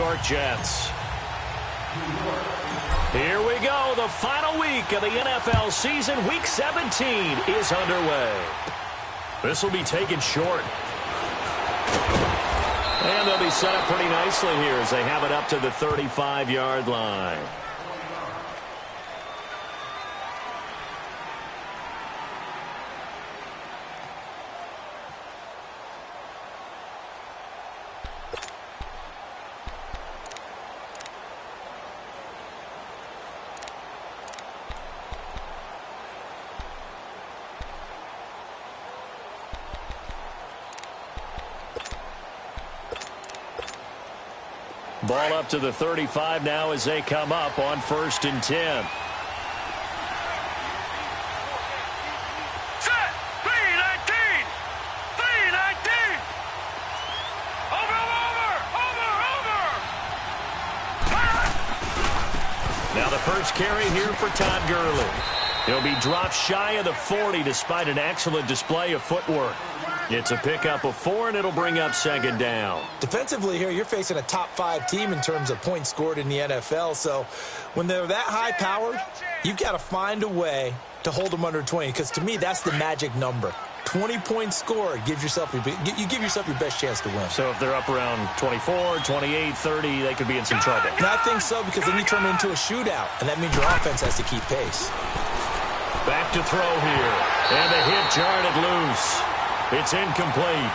York Jets. Here we go. The final week of the NFL season. Week 17 is underway. This will be taken short. And they'll be set up pretty nicely here as they have it up to the 35-yard line. Ball up to the 35 now as they come up on 1st and 10. Set. 3-19. 3-19. Over. Now the first carry here for Todd Gurley. He'll be dropped shy of the 40 despite an excellent display of footwork. It's a pickup of 4, and it'll bring up 2nd down. Defensively here, you're facing a top-5 team in terms of points scored in the NFL. So when they're that high-powered, you've got to find a way to hold them under 20. Because to me, that's the magic number. 20 points scored, you give yourself your best chance to win. So if they're up around 24, 28, 30, they could be in some trouble. And I think so, because then you turn it into a shootout, and that means your offense has to keep pace. Back to throw here. And the hit jarred it loose. It's incomplete.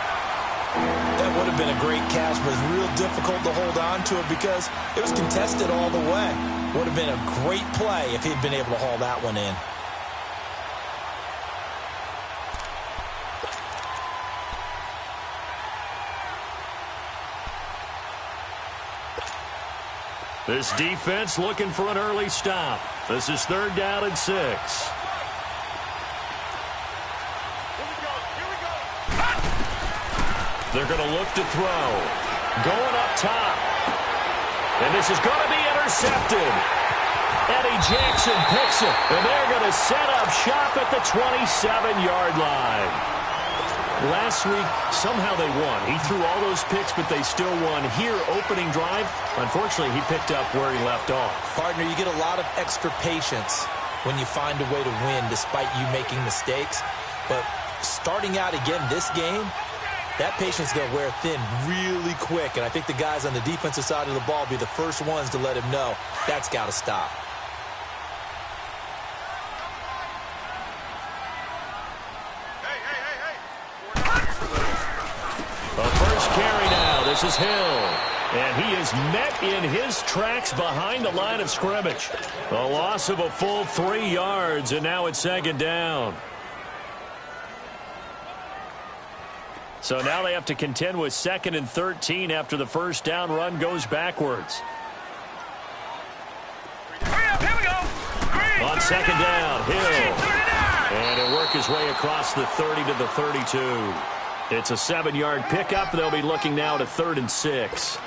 That would have been a great catch, but it's real difficult to hold on to it because it was contested all the way. Would have been a great play if he'd been able to haul that one in. This defense looking for an early stop. This is 3rd down and 6. They're going to look to throw. Going up top. And this is going to be intercepted. Eddie Jackson picks it. And they're going to set up shop at the 27-yard line. Last week, somehow they won. He threw all those picks, but they still won. Here, opening drive, unfortunately, he picked up where he left off. Partner, you get a lot of extra patience when you find a way to win despite you making mistakes. But starting out again this game, that patience is going to wear thin really quick, and I think the guys on the defensive side of the ball will be the first ones to let him know that's got to stop. The first carry now. This is Hill. And he is met in his tracks behind the line of scrimmage. A loss of a full 3 yards, and now it's 2nd down. So now they have to contend with 2nd and 13 after the first down run goes backwards. Here we go. On 2nd down, Hill. And he'll work his way across the 30 to the 32. It's a 7-yard pickup. They'll be looking now to 3rd and 6.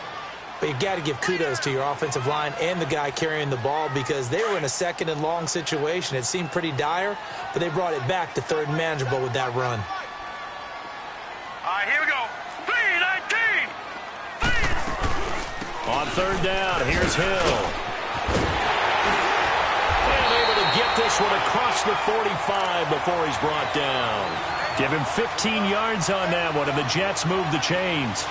But you got to give kudos to your offensive line and the guy carrying the ball because they were in a 2nd and long situation. It seemed pretty dire, but they brought it back to 3rd and manageable with that run. Here we go. 3-19. On 3rd down, here's Hill. And able to get this one across the 45 before he's brought down. Give him 15 yards on that one, and the Jets move the chains.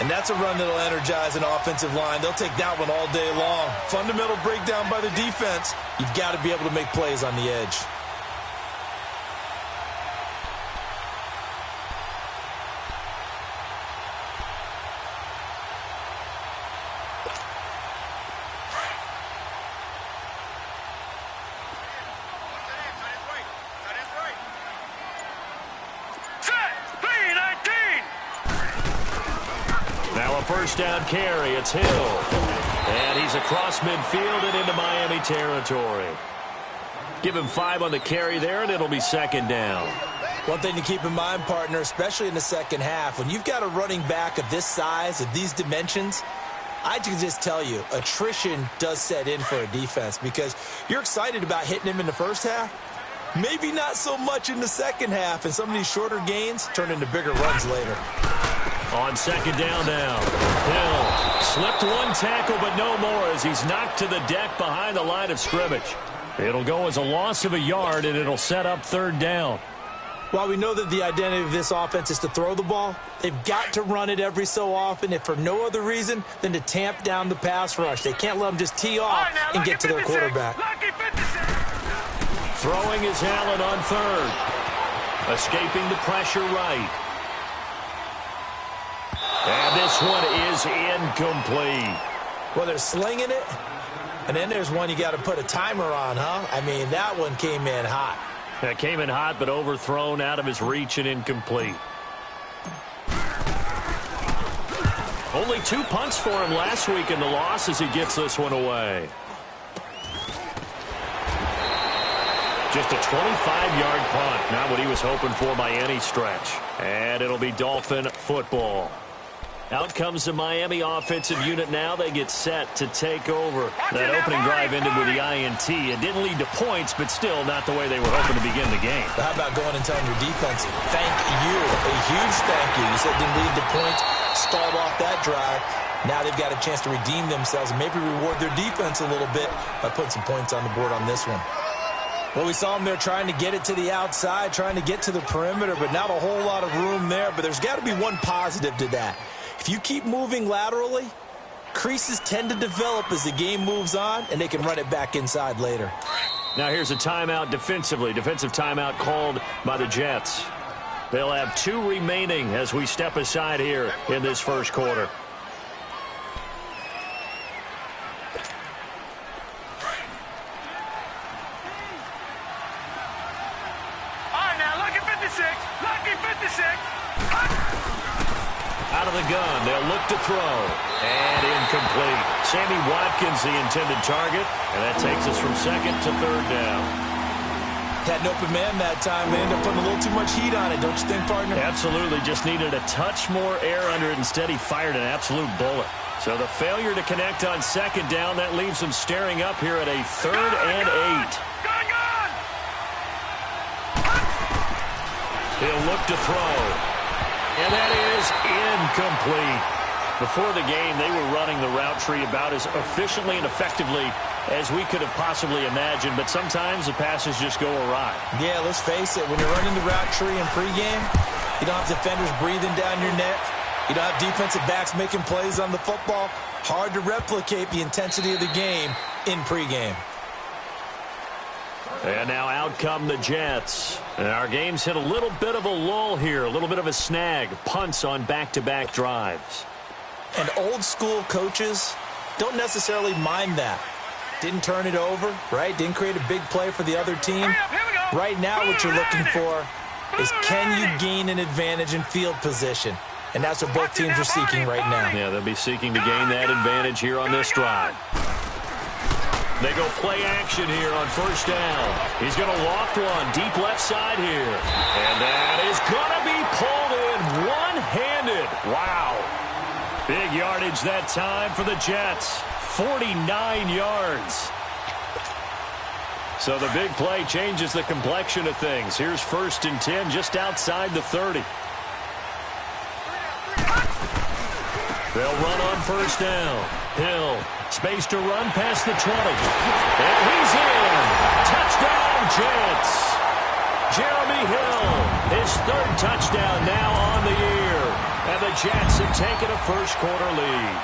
And that's a run that'll energize an offensive line. They'll take that one all day long. Fundamental breakdown by the defense. You've got to be able to make plays on the edge. First down carry, it's Hill. And he's across midfield and into Miami territory. Give him 5 on the carry there, and it'll be 2nd down. One thing to keep in mind, partner, especially in the second half, when you've got a running back of this size, of these dimensions, I can just tell you, attrition does set in for a defense because you're excited about hitting him in the first half. Maybe not so much in the second half, and some of these shorter gains turn into bigger runs later. On 2nd down now, Hill Slipped one tackle, but no more as he's knocked to the deck behind the line of scrimmage. It'll go as a loss of a yard, and it'll set up third down. While we know that the identity of this offense is to throw the ball, they've got to run it every so often, if for no other reason than to tamp down the pass rush. They can't let them just tee off and get to their quarterback. Throwing is Allen on third. Escaping the pressure right. And this one is incomplete. Well, they're slinging it, and then there's one you got to put a timer on, huh? I mean, that one came in hot. That came in hot, but overthrown, out of his reach, and incomplete. Only 2 punts for him last week in the loss as he gets this one away. Just a 25-yard punt, not what he was hoping for by any stretch. And it'll be Dolphin football. Out comes the Miami offensive unit now. They get set to take over. That opening drive ended with the INT. It didn't lead to points, but still not the way they were hoping to begin the game. How about going and telling your defense, thank you, a huge thank you. You said it didn't lead to points, stalled off that drive. Now they've got a chance to redeem themselves and maybe reward their defense a little bit by putting some points on the board on this one. Well, we saw them there trying to get it to the outside, trying to get to the perimeter, but not a whole lot of room there. But there's got to be one positive to that. If you keep moving laterally, creases tend to develop as the game moves on, and they can run it back inside later. Now here's a timeout defensively. Defensive timeout called by the Jets. They'll have 2 remaining as we step aside here in this first quarter. All right, now, lucky 56. Lucky 56. Out of the gun, they'll look to throw. And incomplete. Sammy Watkins, the intended target. And that takes us from second to third down. Had an open man that time. They ended up putting a little too much heat on it, don't you think, partner? Absolutely. Just needed a touch more air under it. Instead, he fired an absolute bullet. So the failure to connect on second down, that leaves him staring up here at a 3rd and 8. He'll look to throw. And that is incomplete. Before the game, they were running the route tree about as efficiently and effectively as we could have possibly imagined, but sometimes the passes just go awry. Yeah, let's face it. When you're running the route tree in pregame, you don't have defenders breathing down your neck. You don't have defensive backs making plays on the football. Hard to replicate the intensity of the game in pregame. And now out come the Jets. And our game's hit a little bit of a lull here, a little bit of a snag. Punts on back-to-back drives. And old-school coaches don't necessarily mind that. Didn't turn it over, right? Didn't create a big play for the other team. Right now what you're looking for is, can you gain an advantage in field position? And that's what both teams are seeking right now. Yeah, they'll be seeking to gain that advantage here on this drive. They go play action here on first down. He's going to loft one deep left side here. And that is going to be pulled in one-handed. Wow. Big yardage that time for the Jets. 49 yards. So the big play changes the complexion of things. Here's 1st and 10 just outside the 30. They'll run on first down. Hill, space to run past the 20. And he's in. Touchdown, Jets. Jeremy Hill, his 3rd touchdown now on the year. And the Jets have taken a first-quarter lead.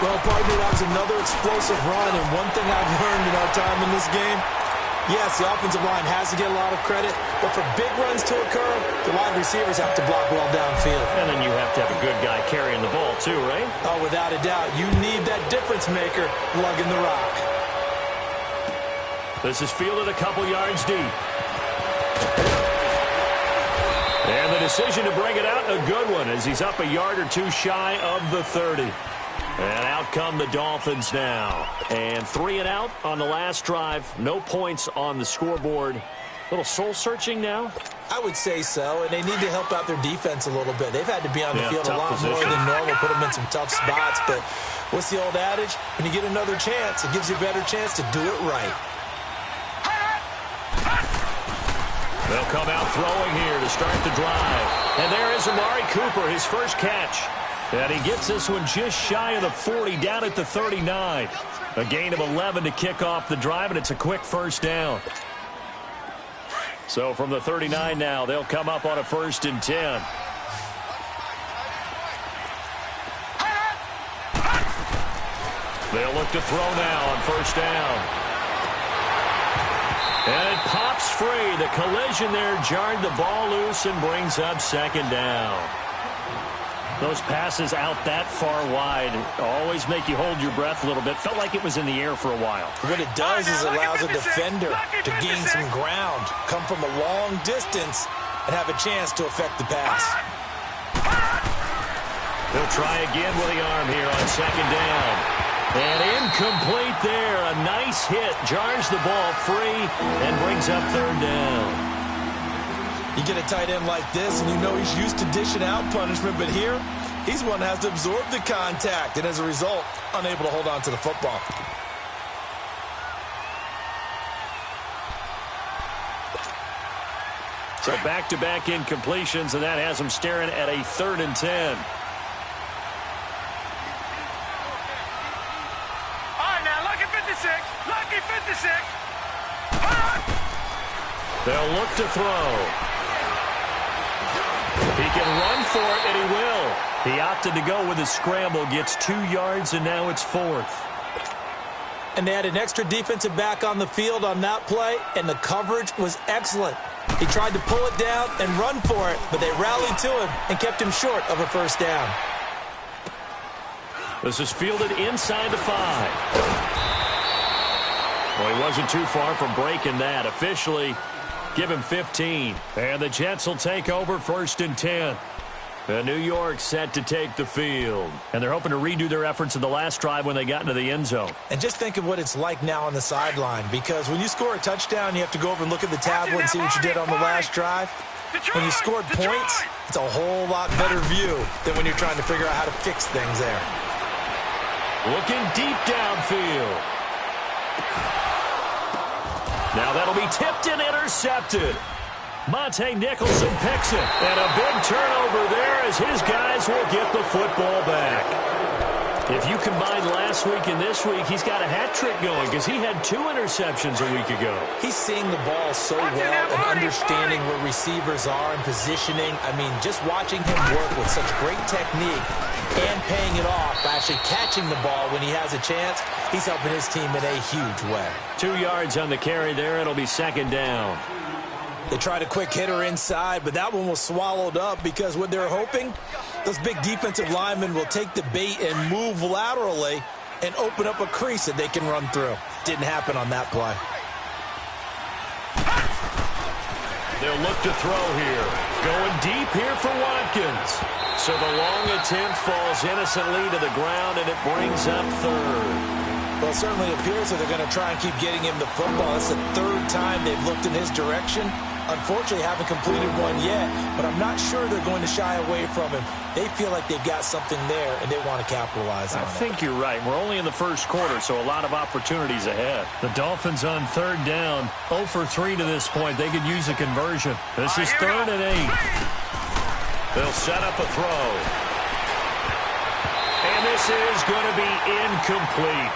Well, partner, that was another explosive run. And one thing I've learned in our time in this game, yes, the offensive line has to get a lot of credit, but for big runs to occur, the wide receivers have to block well downfield. And then you have to have a good guy carrying the ball too, right? Oh, without a doubt. You need that difference maker lugging the rock. This is fielded a couple yards deep. And the decision to bring it out, a good one, as he's up a yard or 2 shy of the 30. And out come the Dolphins now. And 3 and out on the last drive. No points on the scoreboard. A little soul-searching now? I would say so, and they need to help out their defense a little bit. They've had to be on the field a lot more than normal, put them in some tough spots. But what's the old adage? When you get another chance, it gives you a better chance to do it right. They'll come out throwing here to start the drive. And there is Amari Cooper, his first catch. And he gets this one just shy of the 40, down at the 39. A gain of 11 to kick off the drive, and it's a quick first down. So from the 39 now, they'll come up on a 1st and 10. They'll look to throw now on 1st down. And it pops free. The collision there jarred the ball loose and brings up 2nd down. Those passes out that far wide always make you hold your breath a little bit. Felt like it was in the air for a while. What it does is allows a defender to gain some ground, come from a long distance, and have a chance to affect the pass. They'll try again with the arm here on 2nd down. And incomplete there. A nice hit. Jars the ball free and brings up 3rd down. You get a tight end like this, and you know he's used to dishing out punishment, but here, he's one that has to absorb the contact, and as a result, unable to hold on to the football. So back-to-back incompletions, and that has him staring at a 3rd and 10. All right, now, lucky 56. Lucky 56. They'll look to throw. He can run for it, and he will. He opted to go with a scramble, gets 2 yards, and now it's 4th. And they had an extra defensive back on the field on that play, and the coverage was excellent. He tried to pull it down and run for it, but they rallied to him and kept him short of a 1st down. This is fielded inside the 5. Well, he wasn't too far from breaking that. Officially, give him 15. And the Jets will take over 1st and 10. And New York set to take the field. And they're hoping to redo their efforts in the last drive when they got into the end zone. And just think of what it's like now on the sideline, because when you score a touchdown, you have to go over and look at the tablet and see what you did on the last drive. When you scored points, it's a whole lot better view than when you're trying to figure out how to fix things there. Looking deep downfield. Now that'll be tipped and intercepted. Monte Nicholson picks it. And a big turnover there as his guys will get the football back. If you combine last week and this week, he's got a hat trick going because he had 2 interceptions a week ago. He's seeing the ball so well and understanding where receivers are and positioning. I mean, just watching him work with such great technique and paying it off by actually catching the ball when he has a chance, he's helping his team in a huge way. 2 yards on the carry there. It'll be 2nd down. They tried a quick hitter inside, but that one was swallowed up because what they're hoping, those big defensive linemen will take the bait and move laterally and open up a crease that they can run through. Didn't happen on that play. They'll look to throw here. Going deep here for Watkins. So the long attempt falls innocently to the ground, and it brings up 3rd. Well, it certainly appears that they're going to try and keep getting him the football. It's the 3rd time they've looked in his direction. Unfortunately, haven't completed one yet, but I'm not sure they're going to shy away from him. They feel like they've got something there, and they want to capitalize on it. I think you're right. We're only in the 1st quarter, so a lot of opportunities ahead. The Dolphins on 3rd down, 0 for 3 to this point. They could use a conversion. This is 3rd and 8. They'll set up a throw. And this is going to be incomplete.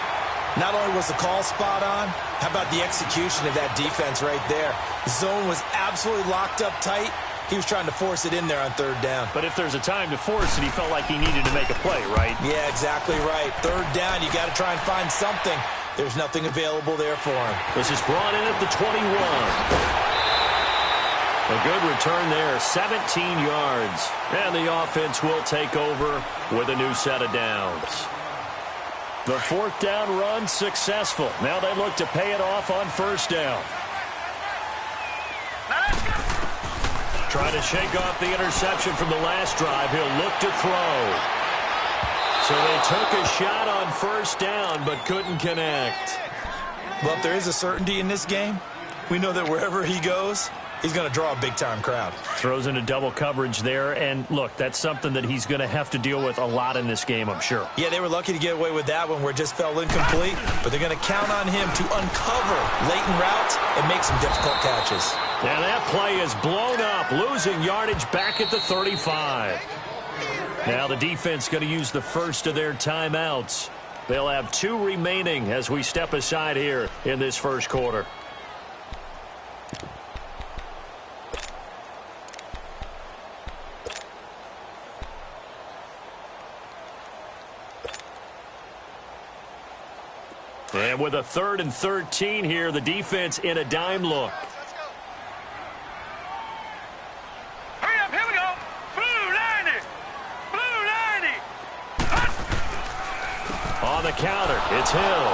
Not only was the call spot on, how about the execution of that defense right there? The zone was absolutely locked up tight. He was trying to force it in there on 3rd down. But if there's a time to force it, he felt like he needed to make a play, right? Yeah, exactly right. 3rd down, you got to try and find something. There's nothing available there for him. This is brought in at the 21. A good return there, 17 yards. And the offense will take over with a new set of downs. The 4th down run successful. Now they look to pay it off on 1st down. Trying to shake off the interception from the last drive. He'll look to throw. So they took a shot on 1st down but couldn't connect. Well, if there is a certainty in this game, we know that wherever he goes, he's going to draw a big-time crowd. Throws into double coverage there, and look, that's something that he's going to have to deal with a lot in this game, I'm sure. Yeah, they were lucky to get away with that one where it just fell incomplete, but they're going to count on him to uncover latent routes and make some difficult catches. Now that play is blown up, losing yardage back at the 35. Now the defense going to use the first of their timeouts. They'll have 2 remaining as we step aside here in this first quarter. And with a 3rd and 13 here, the defense in a dime look. Hurry up, here we go. Blue 90. Blue 90. On the counter, it's Hill.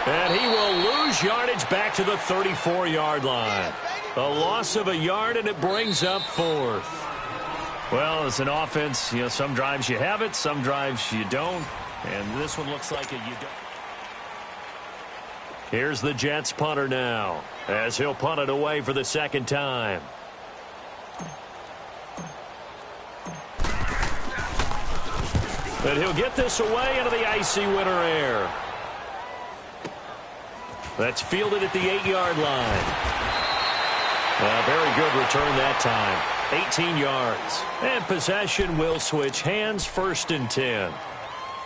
And he will lose yardage back to the 34-yard line. A loss of a yard, and it brings up 4th. Well, as an offense, you know, some drives you have it, some drives you don't. And this one looks like you don't. Here's the Jets punter now, as he'll punt it away for the 2nd time. And he'll get this away into the icy winter air. That's fielded at the 8-yard line. A very good return that time. 18 yards. And possession will switch hands, 1st and 10.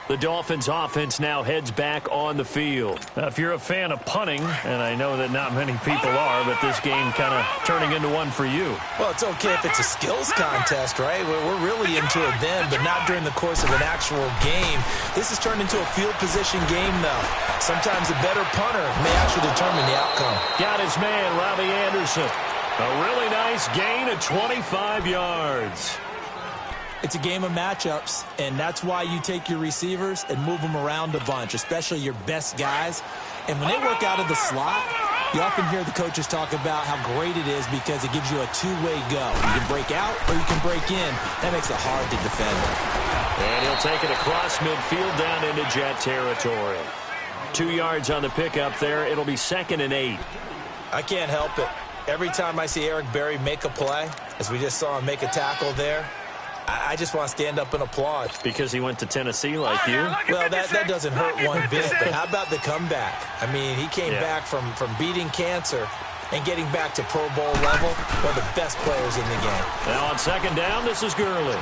The Dolphins offense now heads back on the field. Now, if you're a fan of punting, and I know that not many people are, but this game kind of turning into one for you. Well, it's okay if it's a skills contest, right? We're really into it then, but not during the course of an actual game. This has turned into a field position game, though. Sometimes a better punter may actually determine the outcome. Got his man, Robbie Anderson. A really nice gain of 25 yards. It's a game of matchups, and that's why you take your receivers and move them around a bunch, especially your best guys. And when they work out of the slot, you often hear the coaches talk about how great it is because it gives you a two-way go. You can break out or you can break in. That makes it hard to defend. And he'll take it across midfield down into Jet territory. 2 yards on the pickup there. It'll be 2nd and 8. I can't help it. Every time I see Eric Berry make a play, as we just saw him make a tackle there, I just want to stand up and applaud. Because he went to Tennessee like you? Well, that doesn't hurt one bit, but how about the comeback? I mean, he came back from beating cancer and getting back to Pro Bowl level, one of the best players in the game. Now on 2nd down, this is Gurley.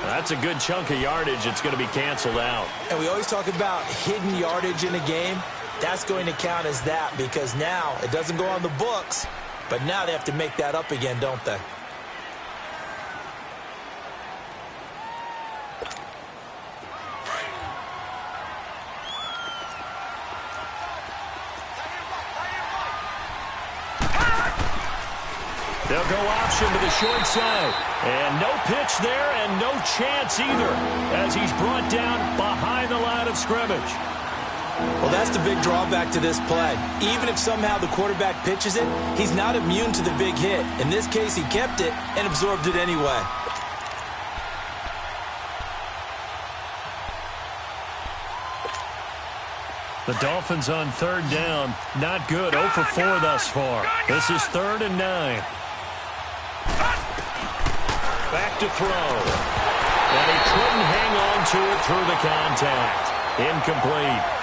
That's a good chunk of yardage. It's going to be canceled out. And we always talk about hidden yardage in a game. That's going to count as that because now it doesn't go on the books, but now they have to make that up again, don't they? They'll go option to the short side. And no pitch there and no chance either as he's brought down behind the line of scrimmage. Well, that's the big drawback to this play. Even if somehow the quarterback pitches it, he's not immune to the big hit. In this case, he kept it and absorbed it anyway. The Dolphins on 3rd down. Not good. 0 for 4 thus far. This is 3rd and 9. Back to throw. And he couldn't hang on to it through the contact. Incomplete.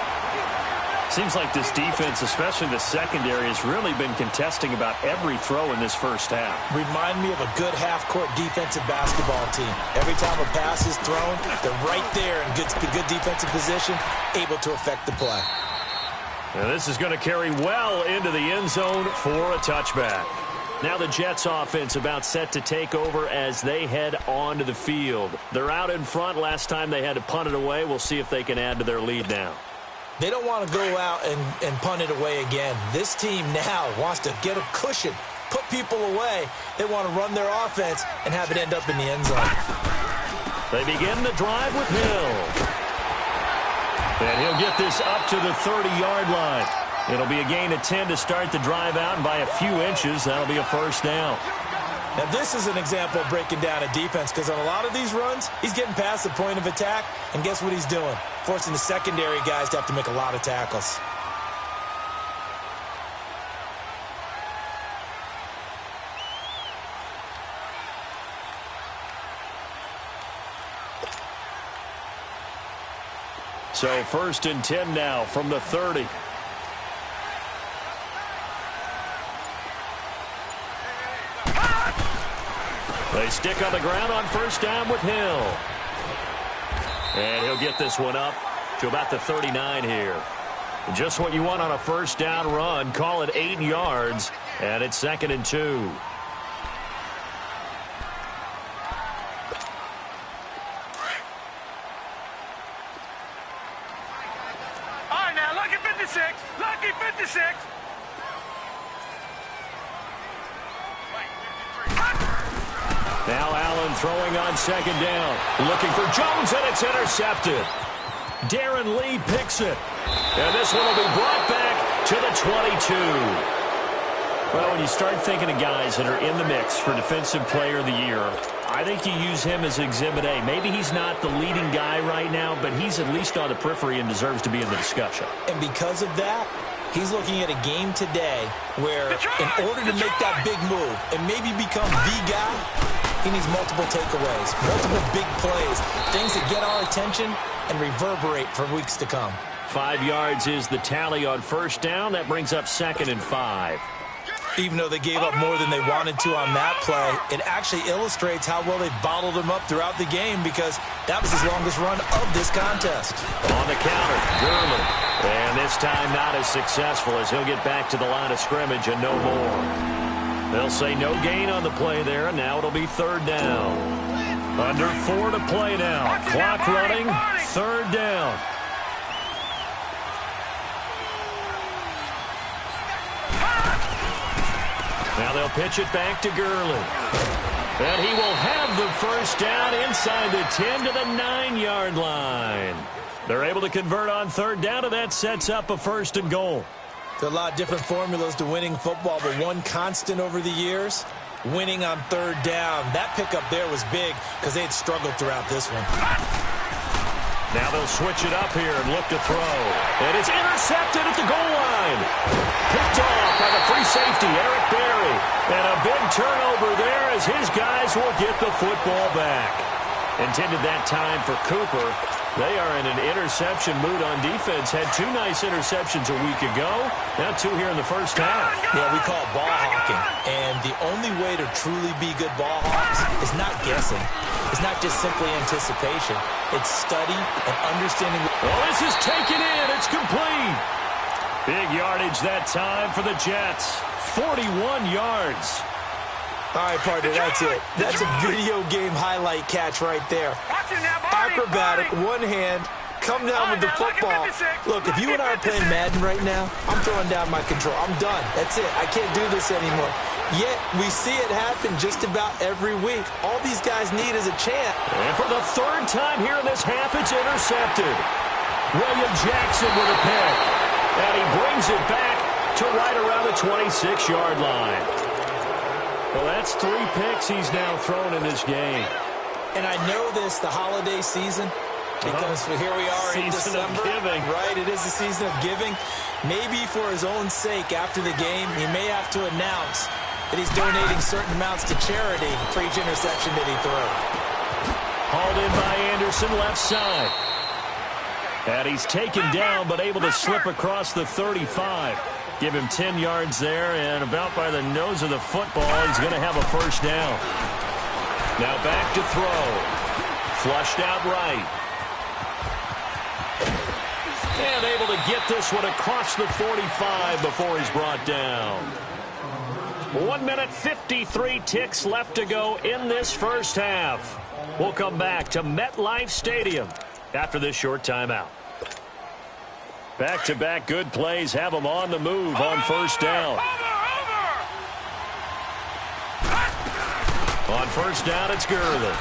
Seems like this defense, especially the secondary, has really been contesting about every throw in this first half. Remind me of a good half-court defensive basketball team. Every time a pass is thrown, they're right there in good defensive position, able to affect the play. Now this is going to carry well into the end zone for a touchback. Now the Jets offense about set to take over as they head onto the field. They're out in front. Last time they had to punt it away. We'll see if they can add to their lead now. They don't want to go out and punt it away again. This team now wants to get a cushion, put people away. They want to run their offense and have it end up in the end zone. They begin the drive with Hill. And he'll get this up to the 30-yard line. It'll be a gain of 10 to start the drive out, and by a few inches, that'll be a 1st down. Now, this is an example of breaking down a defense because on a lot of these runs, he's getting past the point of attack, and guess what he's doing? Forcing the secondary guys to have to make a lot of tackles. So 1st and 10 now from the 30. They stick on the ground on first down with Hill. And he'll get this one up to about the 39 here. Just what you want on a first down run. Call it 8 yards, and it's 2nd and 2. All right, now, lucky 56. Lucky 56. Now Allen throwing on 2nd down. Looking for Jones, and it's intercepted. Darren Lee picks it. And this one will be brought back to the 22. Well, when you start thinking of guys that are in the mix for Defensive Player of the Year, I think you use him as Exhibit A. Maybe he's not the leading guy right now, but he's at least on the periphery and deserves to be in the discussion. And because of that, he's looking at a game today where in order to make that big move and maybe become the guy, he needs multiple takeaways, multiple big plays, things that get our attention and reverberate for weeks to come. 5 yards is the tally on first down. That brings up 2nd and 5. Even though they gave up more than they wanted to on that play, it actually illustrates how well they bottled him up throughout the game because that was his longest run of this contest. On the counter, Gurley. And this time not as successful as he'll get back to the line of scrimmage and no more. They'll say no gain on the play there, and now it'll be 3rd down. Under 4 to play now. Clock running, 3rd down. Now they'll pitch it back to Gurley. And he will have the first down inside the 10 to the 9-yard line. They're able to convert on 3rd down, and that sets up a 1st and goal. There are a lot of different formulas to winning football, but one constant over the years, winning on 3rd down. That pickup there was big because they had struggled throughout this one. Now they'll switch it up here and look to throw. And it's intercepted at the goal line. Picked off by the free safety, Eric Berry. And a big turnover there as his guys will get the football back. Intended that time for Cooper. They are in an interception mood on defense. Had 2 nice interceptions a week ago. Now 2 here in the first half. Yeah, we call it ball hawking. And the only way to truly be good ball hawks is not guessing. It's not just simply anticipation. It's study and understanding. Oh, this is taken in. It's complete. Big yardage that time for the Jets. 41 yards. All right, partner, that's it. That's a video game highlight catch right there. Acrobatic, one hand, come down with the football. Look, if you and I are playing Madden right now, I'm throwing down my control. I'm done. That's it. I can't do this anymore. Yet, we see it happen just about every week. All these guys need is a chance. And for the 3rd time here in this half, it's intercepted. William Jackson with a pick. And he brings it back to right around the 26-yard line. Well, that's 3 picks he's now thrown in this game. And I know this, the holiday season, because here we are in December. Season of giving. Right, it is the season of giving. Maybe for his own sake after the game, he may have to announce that he's donating certain amounts to charity for each interception that he throws. Hauled in by Anderson, left side. And he's taken down, but able to slip across the 35. Give him 10 yards there, and about by the nose of the football, he's going to have a first down. Now back to throw. Flushed out right. And able to get this one across the 45 before he's brought down. 1 minute, 53 ticks left to go in this first half. We'll come back to MetLife Stadium after this short timeout. Back-to-back good plays have them on the move on first down. On first down, it's Gurley.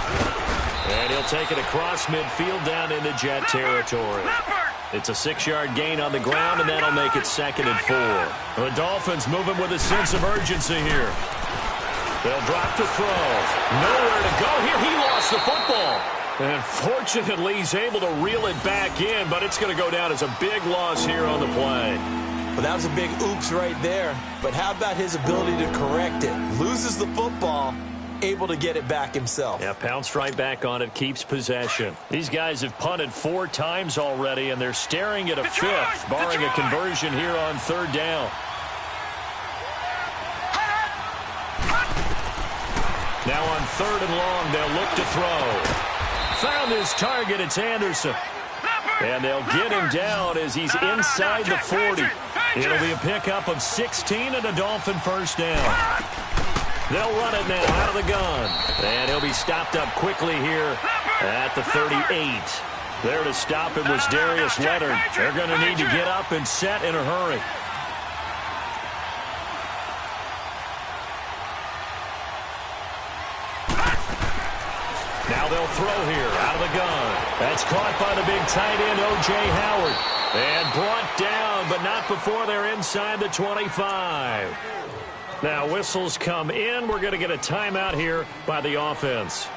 And he'll take it across midfield down into Jet territory. It's a 6-yard gain on the ground, and that'll make it 2nd and 4. The Dolphins moving with a sense of urgency here. They'll drop to throw. Nowhere to go here. He lost the football. And fortunately, he's able to reel it back in, but it's going to go down as a big loss here on the play. Well, that was a big oops right there. But how about his ability to correct it? Loses the football, able to get it back himself. Yeah, pounced right back on it, keeps possession. These guys have punted 4 times already, and they're staring at a 5th, barring a conversion here on 3rd down. Now on 3rd and long. They'll look to throw. Found his target. It's Anderson. And they'll get him down as he's inside the 40. It'll be a pickup of 16 and a Dolphin first down. They'll run it now out of the gun. And he'll be stopped up quickly here at the 38. There to stop him was Darius Leonard. They're going to need to get up and set in a hurry. Now they'll throw here out of the gun. That's caught by the big tight end, O.J. Howard. And brought down, but not before they're inside the 25. Now whistles come in. We're going to get a timeout here by the offense,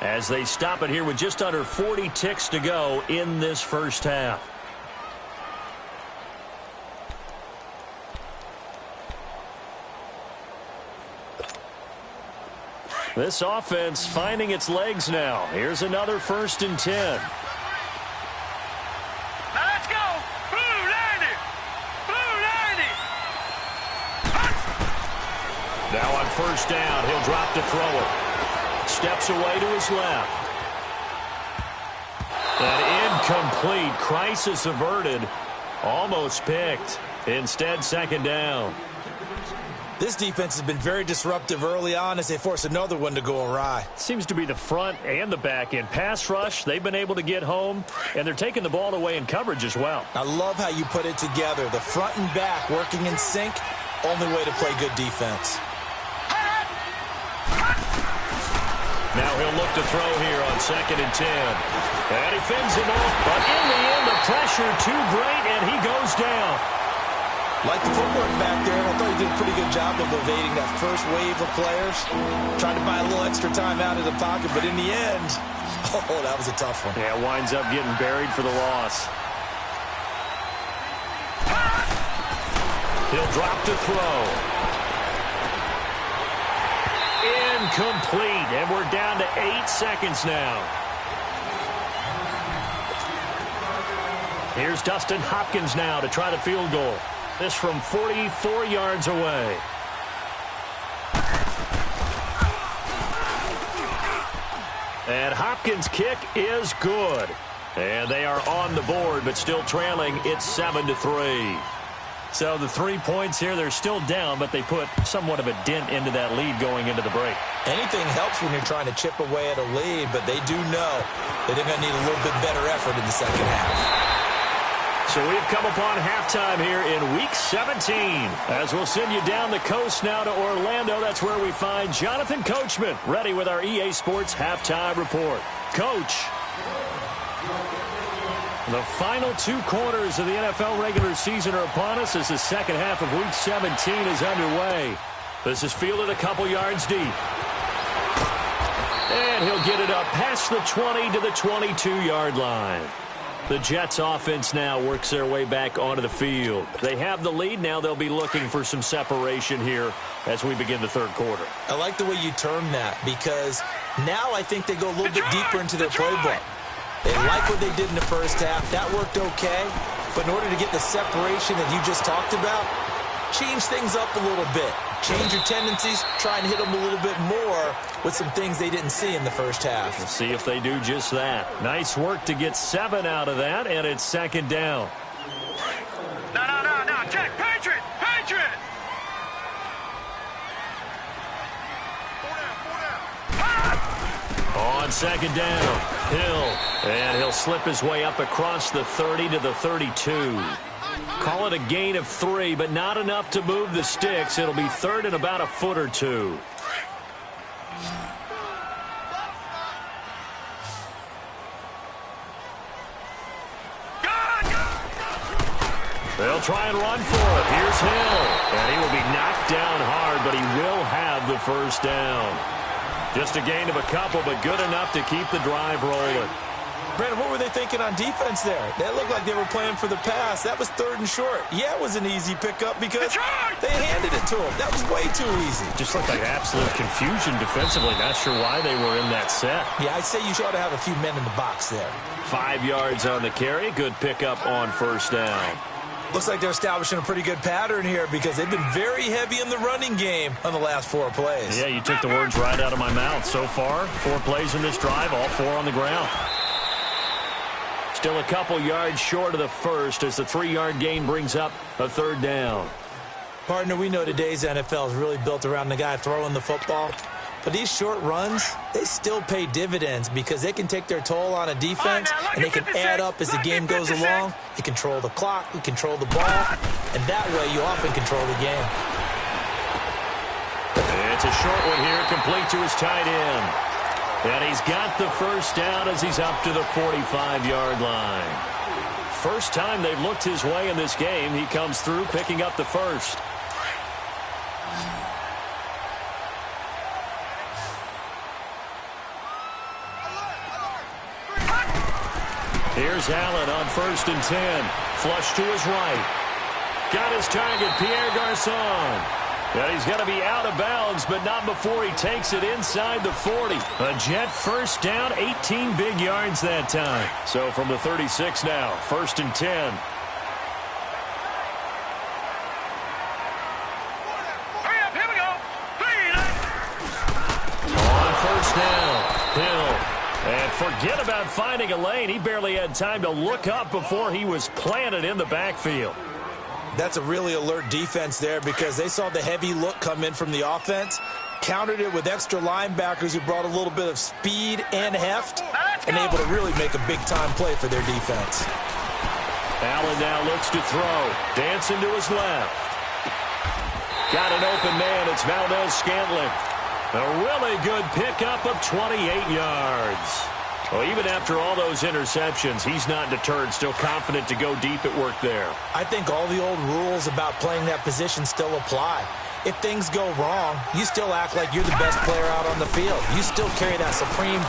as they stop it here with just under 40 ticks to go in this first half. This offense finding its legs now. Here's another 1st and 10. Now let's go. Blue Landy. Blue Landy. Now on 1st down, he'll drop to throw it. Steps away to his left. An incomplete. Crisis averted. Almost picked. Instead, 2nd down. This defense has been very disruptive early on as they force another one to go awry. Seems to be the front and the back end. Pass rush, they've been able to get home, and they're taking the ball away in coverage as well. I love how you put it together. The front and back working in sync, only way to play good defense. Now he'll look to throw here on 2nd and 10. And he fends him off, but in the end, the pressure too great, and he goes down. Like the footwork back there, I thought he did a pretty good job of evading that first wave of players. Trying to buy a little extra time out of the pocket, but in the end, oh, that was a tough one. Yeah, winds up getting buried for the loss. He'll drop to throw. Incomplete, and we're down to 8 seconds now. Here's Dustin Hopkins now to try the field goal. This from 44 yards away. And Hopkins' kick is good. And they are on the board, but still trailing. It's 7-3. So the 3 points here, they're still down, but they put somewhat of a dent into that lead going into the break. Anything helps when you're trying to chip away at a lead, but they do know that they're going to need a little bit better effort in the second half. So we've come upon halftime here in Week 17. As we'll send you down the coast now to Orlando. That's where we find Jonathan Coachman ready with our EA Sports Halftime Report. Coach. The final 2 quarters of the NFL regular season are upon us as the second half of Week 17 is underway. This is fielded a couple yards deep. And he'll get it up past the 20 to the 22-yard line. The Jets offense now works their way back onto the field. They have the lead. Now they'll be looking for some separation here as we begin the 3rd quarter. I like the way you term that because now I think they go a little bit deeper into their playbook. They like what they did in the first half. That worked okay. But in order to get the separation that you just talked about, change things up a little bit. Change your tendencies. Try and hit them a little bit more with some things they didn't see in the first half. We'll see if they do just that. Nice work to get 7 out of that, and it's 2nd down. No, Jack, Patriot. On 2nd down, Hill, and he'll slip his way up across the 30 to the 32. Call it a gain of 3, but not enough to move the sticks. It'll be 3rd and about a foot or 2. They'll try and run for it. Here's Hill, and he will be knocked down hard, but he will have the first down. Just a gain of a couple, but good enough to keep the drive rolling. Brandon, what were they thinking on defense there? That looked like they were playing for the pass. That was 3rd and short. Yeah, it was an easy pickup because they handed it to him. That was way too easy. Just looked like absolute confusion defensively. Not sure why they were in that set. Yeah, I'd say you ought to have a few men in the box there. 5 yards on the carry. Good pickup on 1st down. Looks like they're establishing a pretty good pattern here because they've been very heavy in the running game on the last 4 plays. Yeah, you took the words right out of my mouth. So far, 4 plays in this drive, all 4 on the ground. Still a couple yards short of the first as the 3-yard gain brings up a 3rd down. Partner, we know today's NFL is really built around the guy throwing the football. But these short runs, they still pay dividends because they can take their toll on a defense, and they can add up as the game goes along. You control the clock, you control the ball, and that way you often control the game. It's a short one here, complete to his tight end. And he's got the first down as he's up to the 45-yard line. First time they've looked his way in this game, he comes through picking up the first. Here's Allen on 1st and 10. Flush to his right. Got his target, Pierre Garçon. And he's going to be out of bounds, but not before he takes it inside the 40. A Jet first down, 18 big yards that time. So from the 36 now, 1st and 10. Hurry up, here we go. 3 On 1st down, Hill. And forget about finding a lane. He barely had time to look up before he was planted in the backfield. That's a really alert defense there because they saw the heavy look come in from the offense, countered it with extra linebackers who brought a little bit of speed and heft, and able to really make a big-time play for their defense. Allen now looks to throw. Dancing to his left. Got an open man. It's Valdez-Scantling. A really good pickup of 28 yards. Well, even after all those interceptions, he's not deterred, still confident to go deep at work there. I think all the old rules about playing that position still apply. If things go wrong, you still act like you're the best player out on the field. You still carry that supreme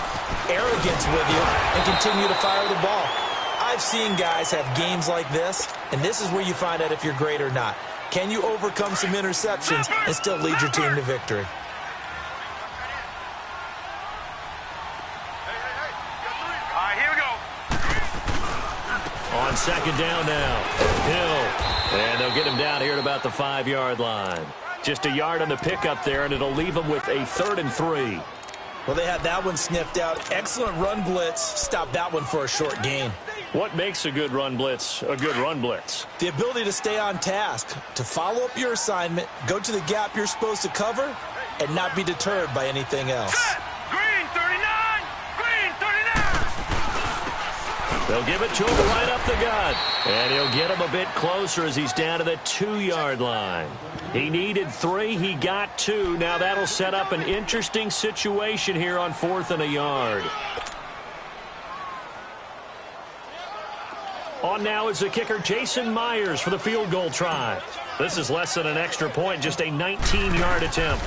arrogance with you and continue to fire the ball. I've seen guys have games like this, and this is where you find out if you're great or not. Can you overcome some interceptions and still lead your team to victory? On 2nd down now, Hill. And they'll get him down here at about the 5-yard line. Just a yard on the pickup there, and it'll leave him with a 3rd and 3. Well, they had that one sniffed out. Excellent run blitz. Stop that one for a short gain. What makes a good run blitz a good run blitz? The ability to stay on task, to follow up your assignment, go to the gap you're supposed to cover, and not be deterred by anything else. Green 39! Green 39! They'll give it to him right up the gut. And he'll get him a bit closer as he's down to the 2-yard line. He needed 3. He got 2. Now that'll set up an interesting situation here on 4th and a yard. On now is the kicker, Jason Myers, for the field goal try. This is less than an extra point, just a 19-yard attempt.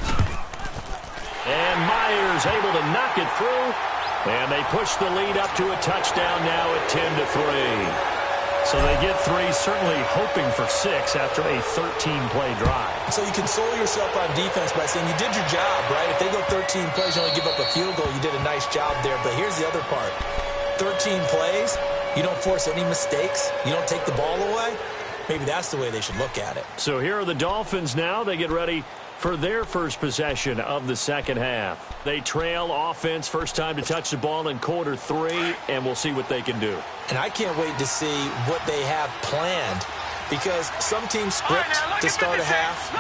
And Myers able to knock it through. And they push the lead up to a touchdown now at 10-3. So they get 3, certainly hoping for 6 after a 13-play drive. So you console yourself on defense by saying you did your job, right? If they go 13 plays, you only give up a field goal, you did a nice job there. But here's the other part. 13 plays, you don't force any mistakes, you don't take the ball away. Maybe that's the way they should look at it. So here are the Dolphins now. They get ready for their first possession of the second half. They trail offense, first time to touch the ball in quarter 3, and we'll see what they can do. And I can't wait to see what they have planned, because some teams script to start a half.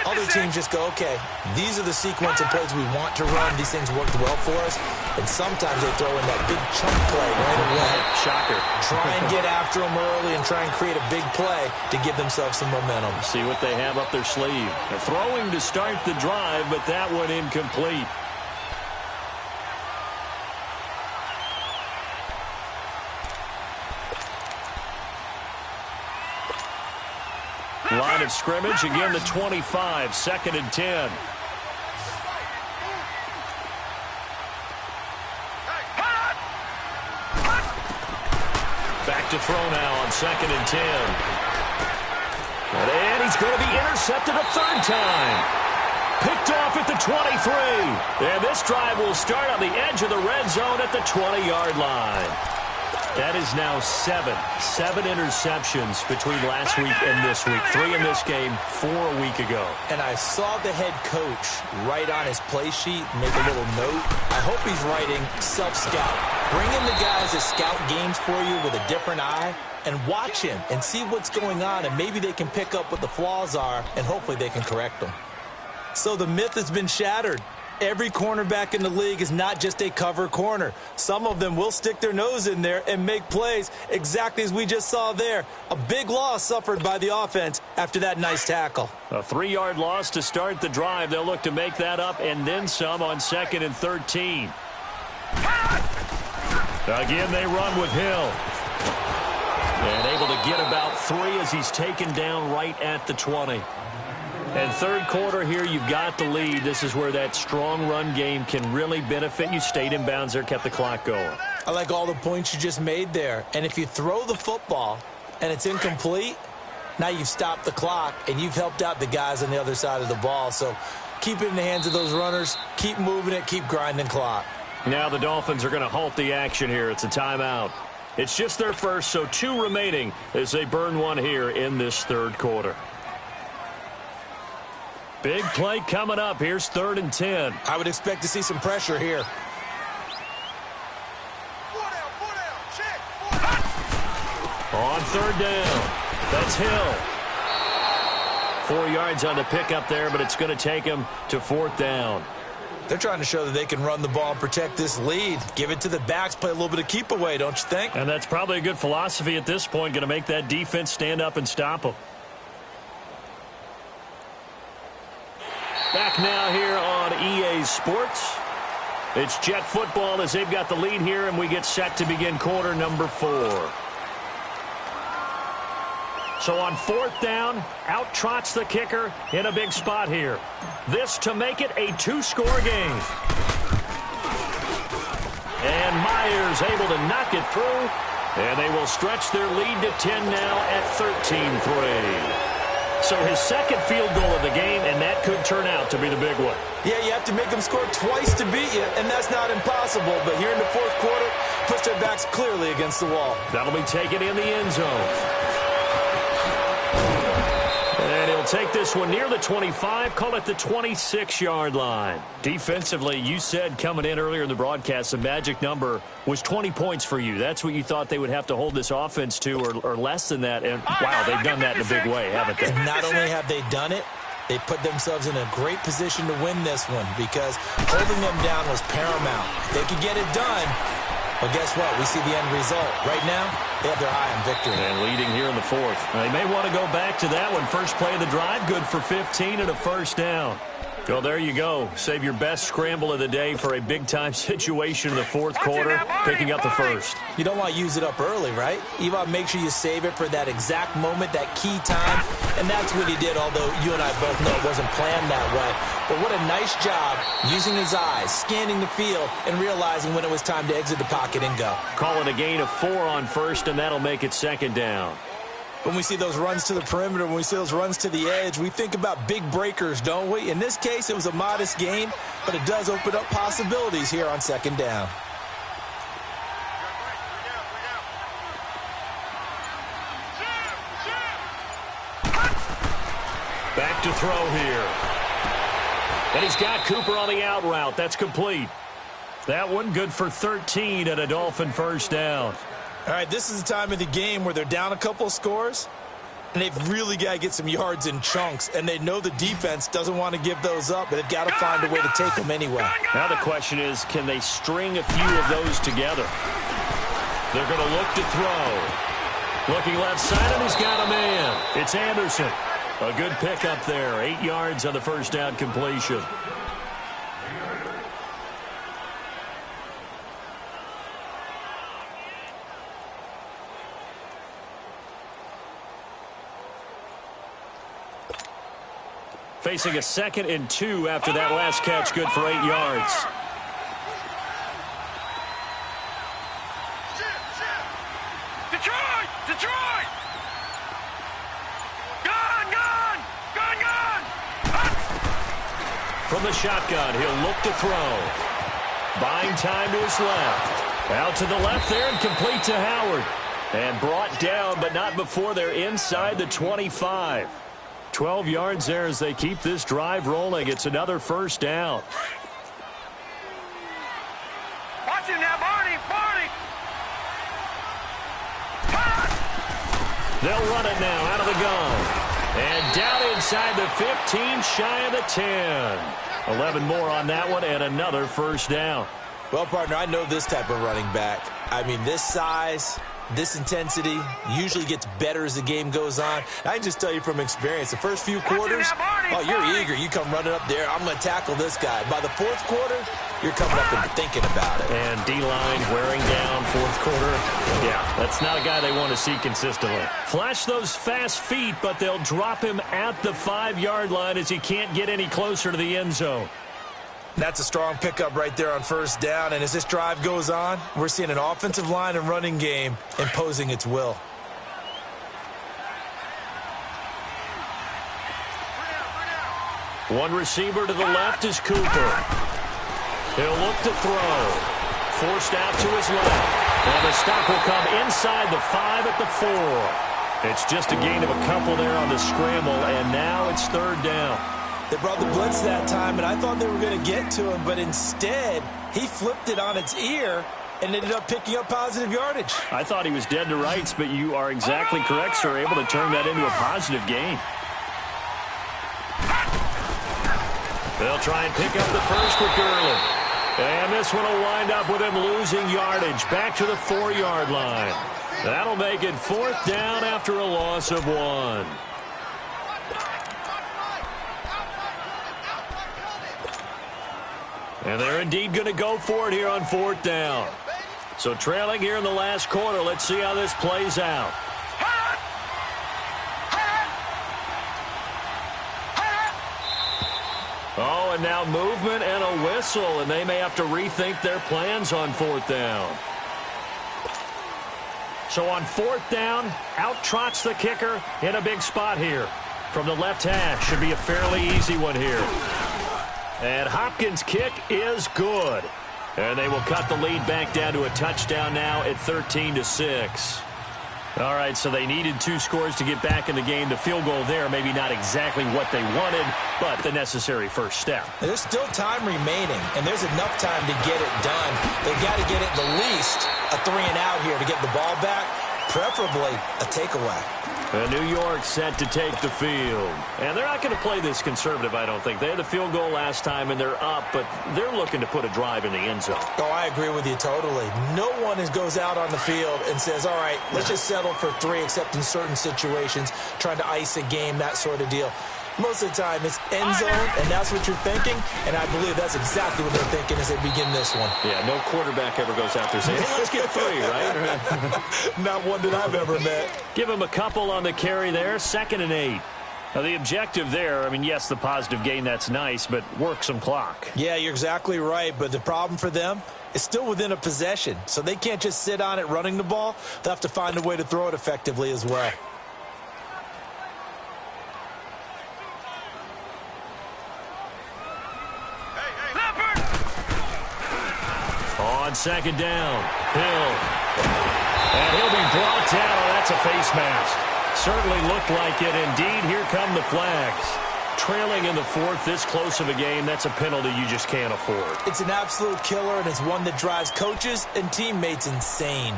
Other teams just go, okay, these are the sequence of plays we want to run. These things worked well for us. And sometimes they throw in that big chunk play right away. Shocker. Try and get after them early and try and create a big play to give themselves some momentum. See what they have up their sleeve. They're throwing to start the drive, but that one incomplete. Line of scrimmage, again the 25, 2nd and 10. Back to throw now on 2nd and 10. And he's going to be intercepted a 3rd time. Picked off at the 23. And this drive will start on the edge of the red zone at the 20-yard line. That is now seven interceptions between last week and this week. 3 in this game, 4 a week ago. And I saw the head coach write on his play sheet, make a little note. I hope he's writing self-scout. Bring in the guys that scout games for you with a different eye and watch him and see what's going on, and maybe they can pick up what the flaws are, and hopefully they can correct them. So the myth has been shattered. Every cornerback in the league is not just a cover corner. Some of them will stick their nose in there and make plays exactly as we just saw there. A big loss suffered by the offense after that nice tackle. A 3-yard loss to start the drive. They'll look to make that up and then some on 2nd and 13. Again, they run with Hill. And able to get about 3 as he's taken down right at the 20. And third quarter here, you've got the lead. This is where that strong run game can really benefit you. Stayed in bounds there, kept the clock going. I like all the points you just made there. And if you throw the football and it's incomplete, now you've stopped the clock and you've helped out the guys on the other side of the ball. So keep it in the hands of those runners. Keep moving it. Keep grinding clock. Now the Dolphins are going to halt the action here. It's a timeout. It's just their first, so 2 remaining as they burn one here in this third quarter. Big play coming up. Here's 3rd and 10. I would expect to see some pressure here. On 3rd down. That's Hill. 4 yards on the pickup there, but it's going to take him to 4th down. They're trying to show that they can run the ball and protect this lead. Give it to the backs, play a little bit of keep away, don't you think? And that's probably a good philosophy at this point, going to make that defense stand up and stop them. Back now here on EA Sports. It's Jet football as they've got the lead here, and we get set to begin quarter number 4. So on 4th down, out trots the kicker in a big spot here. This to make it a 2-score game. And Myers able to knock it through, and they will stretch their lead to 10 now at 13-3. So his second field goal of the game, and that could turn out to be the big one. Yeah, you have to make them score twice to beat you, and that's not impossible. But here in the 4th quarter, push their backs clearly against the wall. That'll be taken in the end zone. And he'll take this one near the 25, call it the 26-yard line. Defensively, you said coming in earlier in the broadcast, the magic number was 20 points for you. That's what you thought they would have to hold this offense to, or less than that. And, wow, they've done that in a big way, haven't they? And not only have they done it, they put themselves in a great position to win this one because holding them down was paramount. If they could get it done, well, guess what? We see the end result. Right now, they have their eye on victory. And leading here in the 4th. They may want to go back to that one. First play of the drive, good for 15 and a 1st down. Well, there you go. Save your best scramble of the day for a big-time situation in the 4th quarter, picking up the 1st. You don't want to use it up early, right? You want to make sure you save it for that exact moment, that key time. And that's what he did, although you and I both know it wasn't planned that way. But what a nice job using his eyes, scanning the field, and realizing when it was time to exit the pocket and go. Call it a gain of 4 on 1st, and that'll make it 2nd down. When we see those runs to the perimeter, when we see those runs to the edge, we think about big breakers, don't we? In this case, it was a modest gain, but it does open up possibilities here on 2nd down. Back to throw here. And he's got Cooper on the out route. That's complete. That one good for 13 and a Dolphin 1st down. All right, this is the time of the game where they're down a couple of scores, and they've really got to get some yards in chunks, and they know the defense doesn't want to give those up, but they've got to find a way to take them anyway. Now the question is, can they string a few of those together? They're going to look to throw. Looking left side, and he's got a man. It's Anderson. A good pickup there. 8 yards on the 1st down completion. Facing a 2nd and 2 after that last catch, good for 8 yards. Detroit! Detroit! Gone! From the shotgun, he'll look to throw. Buying time to his left. Out to the left there and complete to Howard. And brought down, but not before they're inside the 25. 12 yards there as they keep this drive rolling. It's another first down. Watch it now, Barney. They'll run it now out of the gun. And down inside the 15, shy of the 10. 11 more on that one and another first down. Well, partner, I know this type of running back. I mean, this size, this intensity usually gets better as the game goes on. I can just tell you from experience, the first few quarters, oh, you're eager. You come running up there, I'm going to tackle this guy. By the fourth quarter, you're coming up and thinking about it. And D-line wearing down fourth quarter. Yeah, that's not a guy they want to see consistently. Flash those fast feet, but they'll drop him at the 5-yard line as he can't get any closer to the end zone. That's a strong pickup right there on first down. And as this drive goes on, we're seeing an offensive line and running game imposing its will. One receiver to the left is Cooper. He'll look to throw. Forced out to his left. And the stop will come inside the 5 at the 4. It's just a gain of a couple there on the scramble, and now it's third down. They brought the blitz that time, and I thought they were going to get to him, but instead, he flipped it on its ear and ended up picking up positive yardage. I thought he was dead to rights, but you are exactly correct, sir. Able to turn that into a positive gain. They'll try and pick up the first with Gurley. And this one will wind up with him losing yardage back to the 4-yard line. That'll make it fourth down after a loss of 1. And they're indeed going to go for it here on fourth down. So trailing here in the last quarter. Let's see how this plays out. Oh, and now movement and a whistle, and they may have to rethink their plans on fourth down. So on fourth down, out trots the kicker in a big spot here. From the left hash, should be a fairly easy one here. And Hopkins' kick is good. And they will cut the lead back down to a touchdown now at 13-6. All right, so they needed 2 scores to get back in the game. The field goal there, maybe not exactly what they wanted, but the necessary first step. There's still time remaining, and there's enough time to get it done. They've got to get it the least a 3-and-out here to get the ball back, preferably a takeaway. And New York set to take the field. And they're not going to play this conservative, I don't think. They had the field goal last time, and they're up, but they're looking to put a drive in the end zone. Oh, I agree with you totally. No one goes out on the field and says, all right, let's just settle for 3, except in certain situations, trying to ice a game, that sort of deal. Most of the time, it's end zone, and that's what you're thinking, and I believe that's exactly what they're thinking as they begin this one. Yeah, no quarterback ever goes out there saying, hey, let's get 3, right? Not one that I've ever met. Give him a couple on the carry there, 2nd and 8. Now, the objective there, I mean, yes, the positive gain, that's nice, but work some clock. Yeah, you're exactly right, but the problem for them is still within a possession, so they can't just sit on it running the ball. They'll have to find a way to throw it effectively as well. On 2nd down, Hill. And he'll be brought down. Oh, that's a face mask. Certainly looked like it. Indeed, here come the flags. Trailing in the 4th, this close of a game, that's a penalty you just can't afford. It's an absolute killer, and it's one that drives coaches and teammates insane.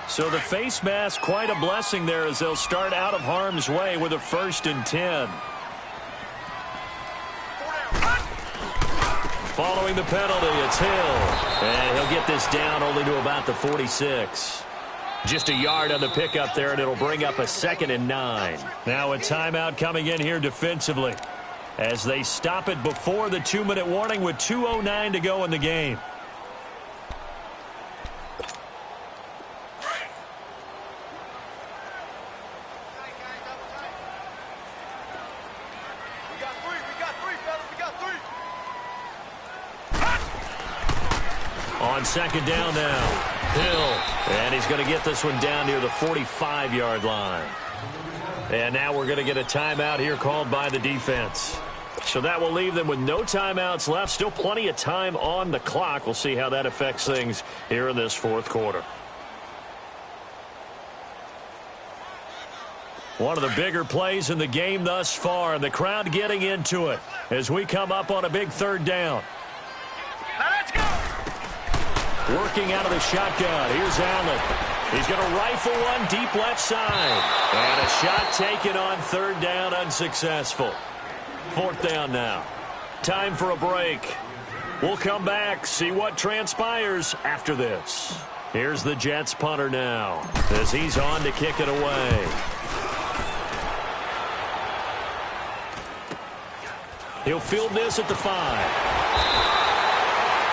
So the face mask, quite a blessing there as they'll start out of harm's way with a 1st and 10. Following the penalty, it's Hill. And he'll get this down only to about the 46. Just a yard on the pickup there, and it'll bring up a 2nd and 9. Now a timeout coming in here defensively as they stop it before the 2-minute warning with 2:09 to go in the game. On 2nd down now, Hill, and he's going to get this one down near the 45-yard line. And now we're going to get a timeout here called by the defense. So that will leave them with no timeouts left. Still plenty of time on the clock. We'll see how that affects things here in this fourth quarter. One of the bigger plays in the game thus far, and the crowd getting into it as we come up on a big third down. Now let's go. Working out of the shotgun. Here's Allen. He's going to rifle one deep left side. And a shot taken on third down, unsuccessful. Fourth down now. Time for a break. We'll come back, see what transpires after this. Here's the Jets punter now as he's on to kick it away. He'll field this at the 5.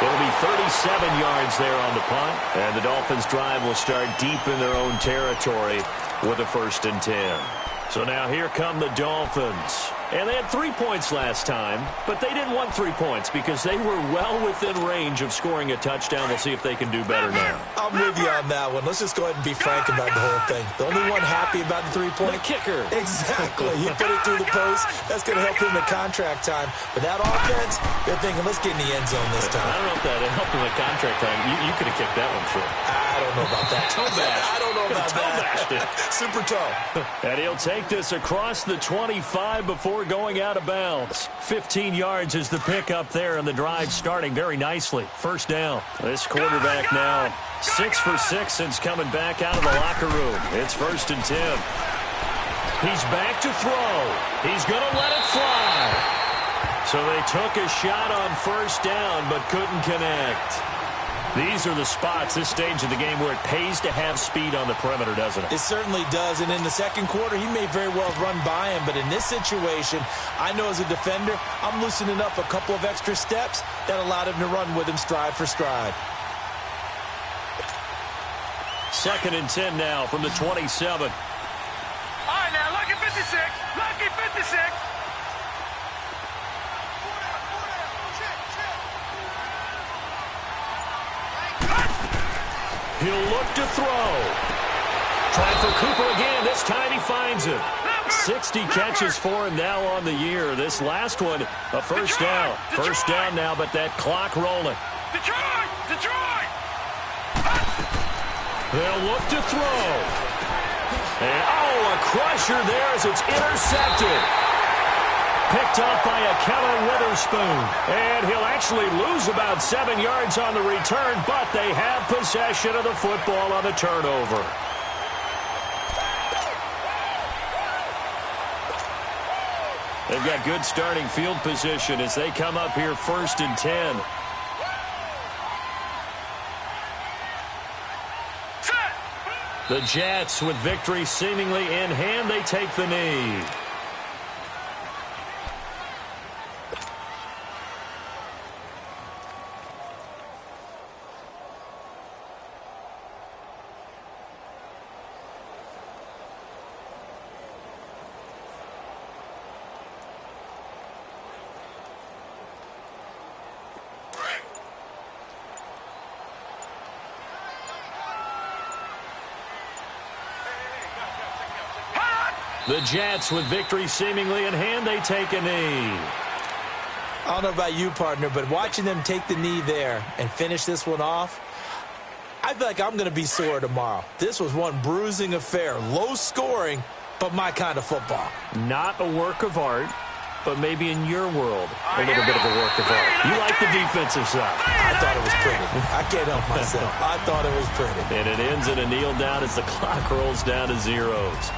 It'll be 37 yards there on the punt. And the Dolphins' drive will start deep in their own territory with a 1st and 10. So now here come the Dolphins. And they had 3 points last time, but they didn't want 3 points because they were well within range of scoring a touchdown. We'll see if they can do better now. I'm with you on that one. Let's just go ahead and be frank about the whole thing. The only one happy about the 3-point? The kicker. Exactly. He put it through the post. That's going to help him in contract time. But that offense, they're thinking, let's get in the end zone this time. I don't know if that helped him in contract time. You could have kicked that one through. I don't know about that. Toe bash. I don't know about that. Super toe. And he'll take this across the 25 before going out of bounds. 15 yards is the pickup there, and the drive starting very nicely. First down. This quarterback now 6 for 6 since coming back out of the locker room. It's 1st and 10. He's back to throw. He's going to let it fly. So they took a shot on first down but couldn't connect. These are the spots, this stage of the game, where it pays to have speed on the perimeter, doesn't it? It certainly does. And in the second quarter, he may very well run by him. But in this situation, I know as a defender, I'm loosening up a couple of extra steps that allowed him to run with him stride for stride. 2nd and 10 now from the 27. All right, now, lucky 56. Lucky 56. He'll look to throw. Trying for Cooper again. This time he finds it. 60 catches for him now on the year. This last one, a first down. First down now, but that clock rolling. Detroit! Detroit! They'll look to throw. And, a crusher there as it's intercepted. Picked off by a Keller Witherspoon. And he'll actually lose about 7 yards on the return, but they have possession of the football on the turnover. They've got good starting field position as they come up here 1st and 10. The Jets, with victory seemingly in hand, they take the knee. The Jets, with victory seemingly in hand, they take a knee. I don't know about you, partner, but watching them take the knee there and finish this one off, I feel like I'm going to be sore tomorrow. This was one bruising affair. Low scoring, but my kind of football. Not a work of art, but maybe in your world, a little bit of a work of art. You like the defensive side. I thought it was pretty. I can't help myself. I thought it was pretty. And it ends in a kneel down as the clock rolls down to zeros.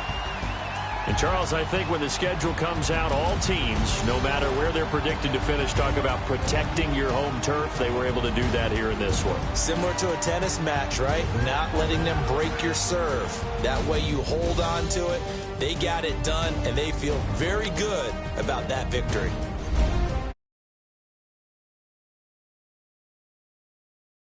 And, Charles, I think when the schedule comes out, all teams, no matter where they're predicted to finish, talk about protecting your home turf. They were able to do that here in this one. Similar to a tennis match, right? Not letting them break your serve. That way you hold on to it. They got it done, and they feel very good about that victory.